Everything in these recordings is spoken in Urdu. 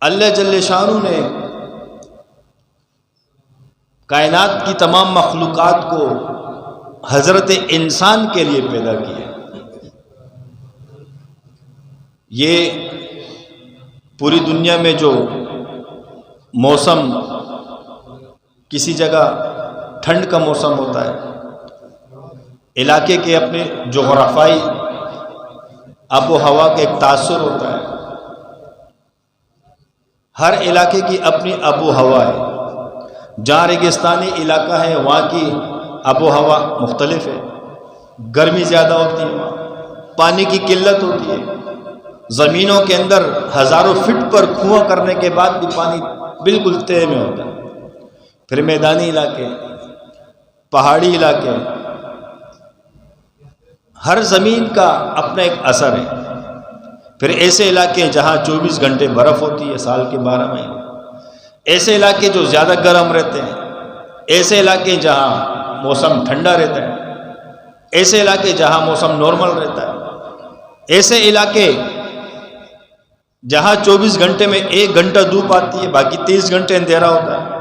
اللہ جل شانہ نے کائنات کی تمام مخلوقات کو حضرت انسان کے لیے پیدا کیا۔ یہ پوری دنیا میں جو موسم، کسی جگہ ٹھنڈ کا موسم ہوتا ہے، علاقے کے اپنے جغرافیائی آب و ہوا کا ایک تاثر ہوتا ہے، ہر علاقے کی اپنی آب و ہوا ہے۔ جہاں ریگستانی علاقہ ہے وہاں کی آب و ہوا مختلف ہے، گرمی زیادہ ہوتی ہے، پانی کی قلت ہوتی ہے، زمینوں کے اندر ہزاروں فٹ پر کنواں کرنے کے بعد بھی پانی بالکل تہ میں ہوتا ہے۔ پھر میدانی علاقے، پہاڑی علاقے، ہر زمین کا اپنا ایک اثر ہے۔ پھر ایسے علاقے جہاں 24 گھنٹے برف ہوتی ہے سال کے 12 مہینے، ایسے علاقے جو زیادہ گرم رہتے ہیں، ایسے علاقے جہاں موسم ٹھنڈا رہتا ہے، ایسے علاقے جہاں موسم نارمل رہتا ہے، ایسے علاقے جہاں 24 گھنٹے میں 1 گھنٹہ دھوپ آتی ہے، باقی 30 گھنٹے اندھیرا ہوتا ہے،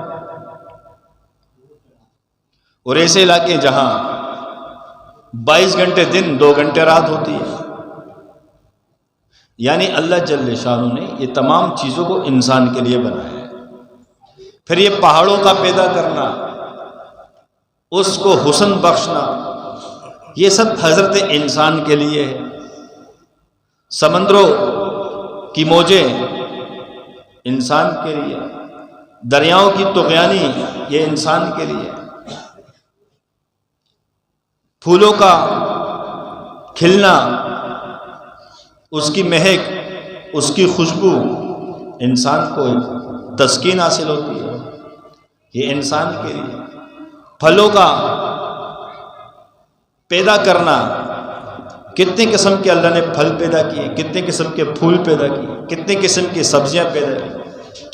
اور ایسے علاقے جہاں 22 گھنٹے دن 2 گھنٹے رات ہوتی ہے۔ یعنی اللہ جل شانہ نے یہ تمام چیزوں کو انسان کے لیے بنایا ہے۔ پھر یہ پہاڑوں کا پیدا کرنا، اس کو حسن بخشنا، یہ سب حضرت انسان کے لیے ہے۔ سمندروں کی موجیں انسان کے لیے، دریاؤں کی طغیانی یہ انسان کے لیے، پھولوں کا کھلنا، اس کی مہک، اس کی خوشبو، انسان کو تسکین حاصل ہوتی ہے، یہ انسان کے لیے۔ پھلوں کا پیدا کرنا، کتنے قسم کے اللہ نے پھل پیدا کیے، کتنے قسم کے پھول پیدا کیے، کتنے قسم کی سبزیاں پیدا کی،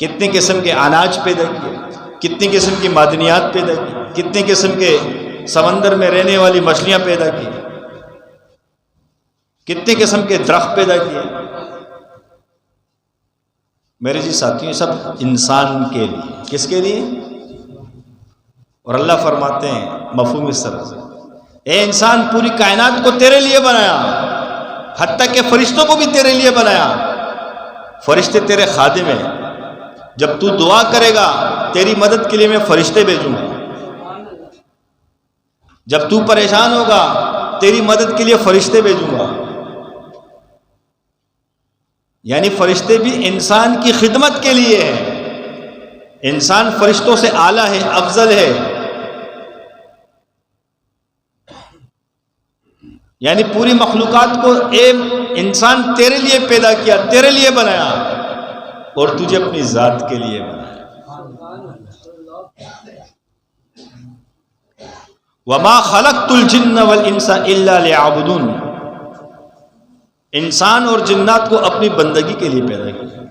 کتنے قسم کے اناج پیدا کیے، کتنی قسم کی معدنیات پیدا کی، کتنے قسم کے سمندر میں رہنے والی مچھلیاں پیدا کی، کتنے قسم کے درخت پیدا کیے۔ میرے جی ساتھیوں، سب انسان کے لیے، کس کے لیے؟ اور اللہ فرماتے ہیں مفہوم اس طرح سے، اے انسان پوری کائنات کو تیرے لیے بنایا، حتیٰ کہ فرشتوں کو بھی تیرے لیے بنایا۔ فرشتے تیرے خادم ہیں، جب تو دعا کرے گا تیری مدد کے لیے میں فرشتے بھیجوں گا، جب تو پریشان ہوگا تیری مدد کے لیے فرشتے بھیجوں گا۔ یعنی فرشتے بھی انسان کی خدمت کے لیے ہیں، انسان فرشتوں سے اعلیٰ ہے، افضل ہے۔ یعنی پوری مخلوقات کو اے انسان تیرے لیے پیدا کیا، تیرے لیے بنایا، اور تجھے اپنی ذات کے لیے بنایا۔ وَمَا خَلَقْتُ الْجِنَّ وَالْإِنسَ إِلَّا لِيَعْبُدُونِ، انسان اور جنات کو اپنی بندگی کے لیے پیدا کیا۔